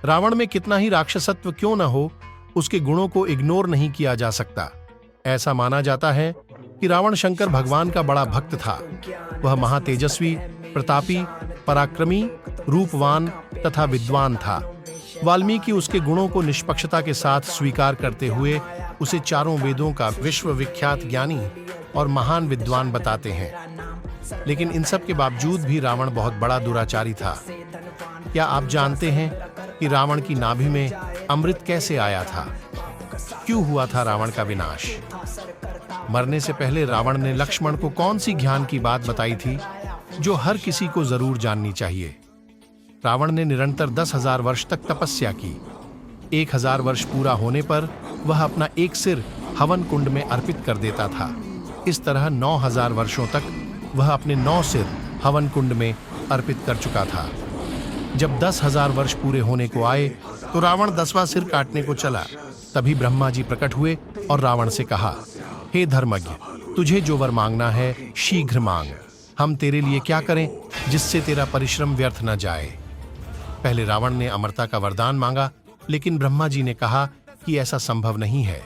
रावण में कितना ही राक्षसत्व क्यों न हो, उसके गुणों को इग्नोर नहीं किया जा सकता। ऐसा माना जाता है कि रावण शंकर भगवान का बड़ा भक्त था। वह महातेजस्वी, प्रतापी, पराक्रमी, रूपवान तथा विद्वान था। वाल्मीकि उसके गुणों को निष्पक्षता के साथ स्वीकार करते हुए उसे चारों वेदों का विश्वविख्यात ज्ञानी और महान विद्वान बताते हैं। लेकिन इन सब के बावजूद भी रावण बहुत बड़ा दुराचारी था। क्या आप जानते हैं कि रावण की नाभि में अमृत कैसे आया था? क्यों हुआ था रावण का विनाश? मरने से पहले रावण ने लक्ष्मण को कौन सी ज्ञान की बात बताई थी जो हर किसी को जरूर जाननी चाहिए? रावण ने निरंतर 10,000 वर्ष तक तपस्या की। 1,000 वर्ष पूरा होने पर वह अपना एक सिर हवन कुंड में अर्पित कर देता था। इस तरह 9,000 वर्षों तक वह अपने 9 सिर हवन कुंड में अर्पित कर चुका था। जब 10,000 वर्ष पूरे होने को आए तो रावण 10वां सिर काटने को चला। तभी ब्रह्मा जी प्रकट हुए और रावण से कहा, हे धर्मज्ञ, तुझे जो वर मांगना है शीघ्र मांग। हम तेरे लिए क्या करें जिससे तेरा परिश्रम व्यर्थ न जाए। पहले रावण ने अमरता का वरदान मांगा, लेकिन ब्रह्मा जी ने कहा कि ऐसा संभव नहीं है।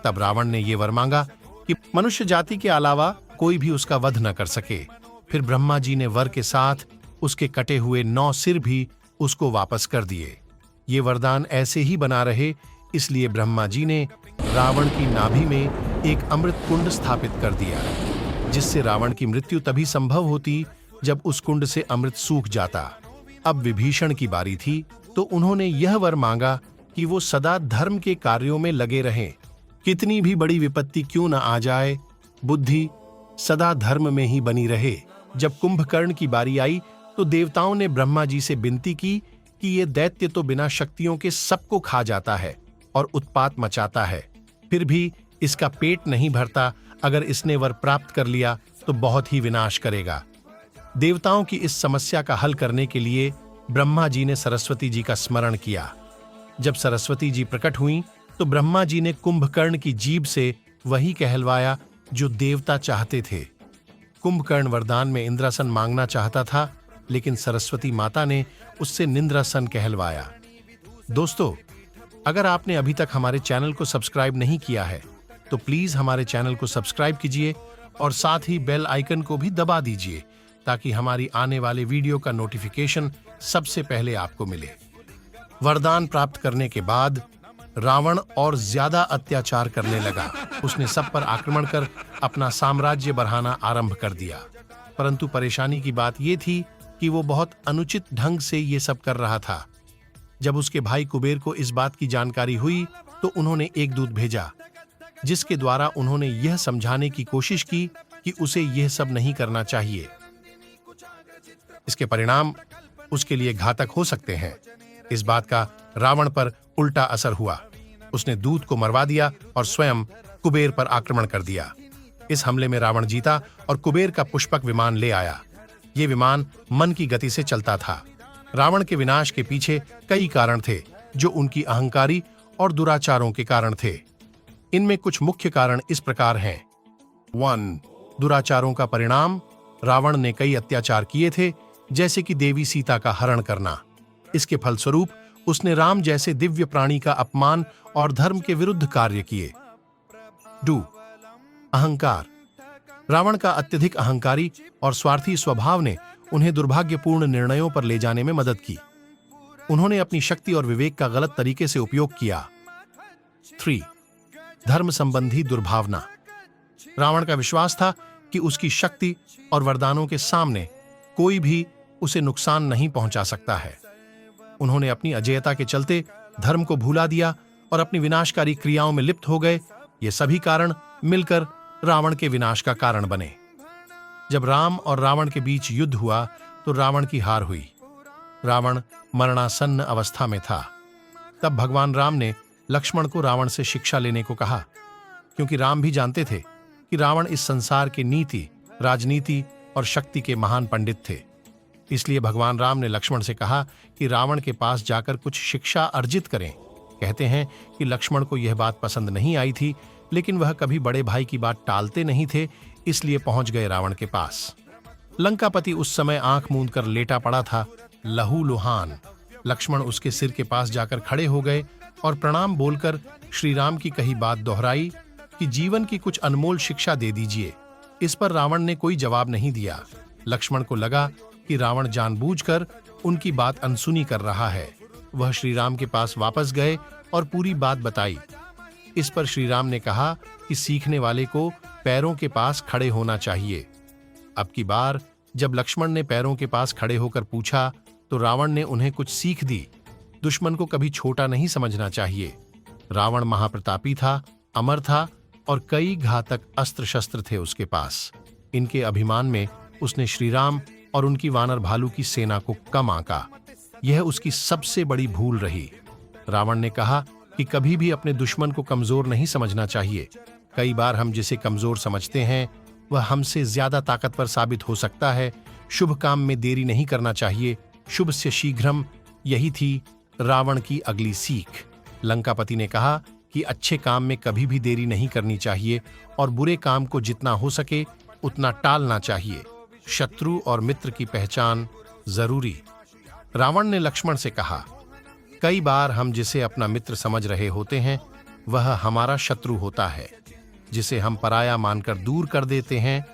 तब रावण ने यह वर मांगा कि मनुष्य जाति के अलावा कोई भी उसका वध न कर सके। फिर ब्रह्मा जी ने वर के साथ उसके कटे हुए 9 सिर भी उसको वापस कर दिए। ये वरदान ऐसे ही बना रहे, इसलिए ब्रह्मा जी ने रावण की नाभि में एक अमृत कुंड स्थापित कर दिया, जिससे रावण की मृत्यु तभी संभव होती जब उस कुंड से अमृत सूख जाता। अब विभीषण की बारी थी, तो उन्होंने यह वर मांगा कि वो सदा धर्म के कार्यों में लगे रहें। कितनी भी बड़ी विपत्ति क्यों न आ जाए, बुद्धि सदा धर्म में ही बनी रहे। जब कुंभकर्ण की बारी आई तो देवताओं ने ब्रह्मा जी से विनती की कि ये दैत्य तो बिना शक्तियों के सबको खा जाता है और उत्पात मचाता है, फिर भी इसका पेट नहीं भरता। अगर इसने वर प्राप्त कर लिया तो बहुत ही विनाश करेगा। देवताओं की इस समस्या का हल करने के लिए ब्रह्मा जी ने सरस्वती जी का स्मरण किया। जब सरस्वती जी प्रकट हुईं तो ब्रह्मा जी ने कुंभकर्ण की जीभ से वही कहलवाया जो देवता चाहते थे। कुंभकर्ण वरदान में इंद्रासन मांगना चाहता था, लेकिन सरस्वती माता ने उससे निंद्रासन कहलवाया। दोस्तों, अगर आपने अभी तक हमारे चैनल को सब्सक्राइब नहीं किया है तो प्लीज हमारे चैनल को सब्सक्राइब कीजिए और साथ ही बेल आइकन को भी दबा दीजिए, ताकि हमारी आने वाले वीडियो का नोटिफिकेशन सबसे पहले आपको मिले। वरदान प्राप्त करने के बाद रावण और ज्यादा अत्याचार करने लगा। उसने सब पर आक्रमण कर अपना साम्राज्य बढ़ाना आरंभ कर दिया। परंतु परेशानी की बात यह थी कि वो बहुत अनुचित ढंग से ये सब कर रहा था। जब उसके भाई कुबेर को इस बात की जानकारी हुई तो उन्होंने एक दूत भेजा, जिसके द्वारा उन्होंने यह समझाने की कोशिश की कि उसे यह सब नहीं करना चाहिए। इसके परिणाम उसके लिए घातक हो सकते हैं। इस बात का रावण पर उल्टा असर हुआ। उसने दूत को मरवा दिया और स्वयं कुबेर पर आक्रमण कर दिया। इस हमले में रावण जीता और कुबेर का पुष्पक विमान ले आया। ये विमान मन की गति से चलता था। रावण के विनाश के पीछे कई कारण थे, जो उनकी अहंकारी और दुराचारों के कारण थे। इनमें कुछ मुख्य कारण इस प्रकार हैं। 1. दुराचारों का परिणाम। रावण ने कई अत्याचार किए थे, जैसे कि देवी सीता का हरण करना। इसके फलस्वरूप उसने राम जैसे दिव्य प्राणी का अपमान और धर्म के विरुद्ध कार्य किए। 2. अहंकार। रावण का अत्यधिक अहंकारी और स्वार्थी स्वभाव ने उन्हें दुर्भाग्यपूर्ण निर्णयों पर ले जाने में मदद की। उन्होंने अपनी शक्ति और विवेक का गलत तरीके से उपयोग किया। 3. धर्म संबंधी दुर्भावना। रावण का विश्वास था कि उसकी शक्ति और वरदानों के सामने कोई भी उसे नुकसान नहीं पहुंचा सकता है। उन्होंने अपनी अजेयता के चलते धर्म को भुला दिया और अपनी विनाशकारी क्रियाओं में लिप्त हो गए। ये सभी कारण मिलकर रावण के विनाश का कारण बने। जब राम और रावण के बीच युद्ध हुआ तो रावण की हार हुई। रावण मरणासन्न अवस्था में था। तब भगवान राम ने लक्ष्मण को रावण से शिक्षा लेने को कहा, क्योंकि राम भी जानते थे कि रावण इस संसार के नीति, राजनीति और शक्ति के महान पंडित थे। इसलिए भगवान राम ने लक्ष्मण से कहा कि रावण के पास जाकर कुछ शिक्षा अर्जित करें। कहते हैं कि लक्ष्मण को यह बात पसंद नहीं आई थी, लेकिन वह कभी बड़े भाई की बात टालते नहीं थे, इसलिए पहुंच गए रावण के पास। लंकापति उस समय आंख मूंद कर लेटा पड़ा था, लहूलुहान। लक्ष्मण उसके सिर के पास जाकर खड़े हो गए और प्रणाम बोलकर श्री राम की कही बात दोहराई कि जीवन की कुछ अनमोल शिक्षा दे दीजिए। इस पर रावण ने कोई जवाब नहीं दिया। लक्ष्मण को लगा कि रावण जानबूझकर उनकी बात अनसुनी कर रहा है। वह श्री राम के पास वापस गए और पूरी बात बताई। इस पर श्री राम ने कहा कि सीखने वाले को पैरों के पास खड़े होना चाहिए। अब की बार जब लक्ष्मण ने पैरों के पास खड़े होकर पूछा तो रावण ने उन्हें कुछ सीख दी। दुश्मन को कभी छोटा नहीं समझना चाहिए। रावण महाप्रतापी था, अमर था और कई घातक अस्त्र शस्त्र थे उसके पास। इनके अभिमान में उसने श्रीराम और उनकी वानर भालू की सेना को कम आंका। यह उसकी सबसे बड़ी भूल रही। रावण ने कहा कि कभी भी अपने दुश्मन को कमजोर नहीं समझना चाहिए। कई बार हम जिसे कमजोर समझते हैं वह हमसे ज्यादा ताकतवर साबित हो सकता है। शुभ काम में देरी नहीं करना चाहिए। शुभ से शीघ्रम, यही थी रावण की अगली सीख। लंकापति ने कहा कि अच्छे काम में कभी भी देरी नहीं करनी चाहिए और बुरे काम को जितना हो सके उतना टालना चाहिए। शत्रु और मित्र की पहचान जरूरी। रावण ने लक्ष्मण से कहा, कई बार हम जिसे अपना मित्र समझ रहे होते हैं वह हमारा शत्रु होता है। जिसे हम पराया मानकर दूर कर देते हैं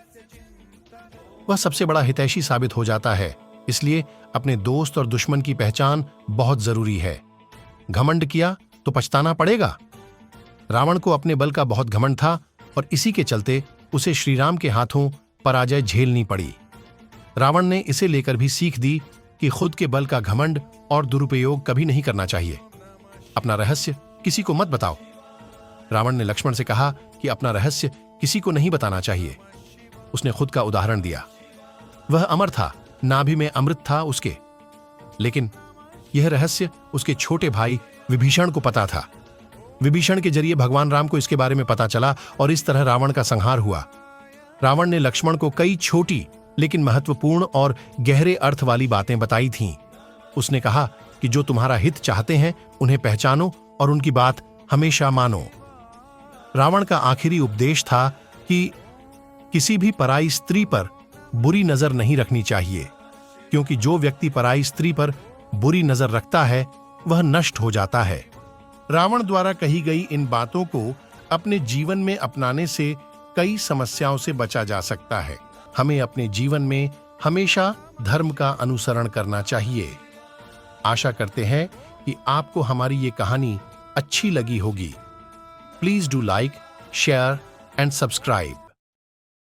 वह सबसे बड़ा हितैषी साबित हो जाता है। इसलिए अपने दोस्त और दुश्मन की पहचान बहुत जरूरी है। घमंड किया तो पछताना पड़ेगा। रावण को अपने बल का बहुत घमंड था और इसी के चलते उसे श्रीराम के हाथों पराजय झेलनी पड़ी। रावण ने इसे लेकर भी सीख दी कि खुद के बल का घमंड और दुरुपयोग कभी नहीं करना चाहिए। अपना रहस्य किसी को मत बताओ। रावण ने लक्ष्मण से कहा कि अपना रहस्य किसी को नहीं बताना चाहिए। उसने खुद का उदाहरण दिया। वह अमर था, नाभि में अमृत था उसके। लेकिन यह रहस्य उसके छोटे भाई विभीषण को पता था। विभीषण के जरिए भगवान राम को इसके बारे में पता चला और इस तरह रावण का संहार हुआ। रावण ने लक्ष्मण को कई छोटी लेकिन महत्वपूर्ण और गहरे अर्थ वाली बातें बताई थीं। उसने कहा कि जो तुम्हारा हित चाहते हैं उन्हें पहचानो और उनकी बात हमेशा मानो। रावण का आखिरी उपदेश था कि किसी भी पराई स्त्री पर बुरी नजर नहीं रखनी चाहिए, क्योंकि जो व्यक्ति पराई स्त्री पर बुरी नजर रखता है वह नष्ट हो जाता है। रावण द्वारा कही गई इन बातों को अपने जीवन में अपनाने से कई समस्याओं से बचा जा सकता है। हमें अपने जीवन में हमेशा धर्म का अनुसरण करना चाहिए। आशा करते हैं कि आपको हमारी ये कहानी अच्छी लगी होगी। Please do like, share and subscribe.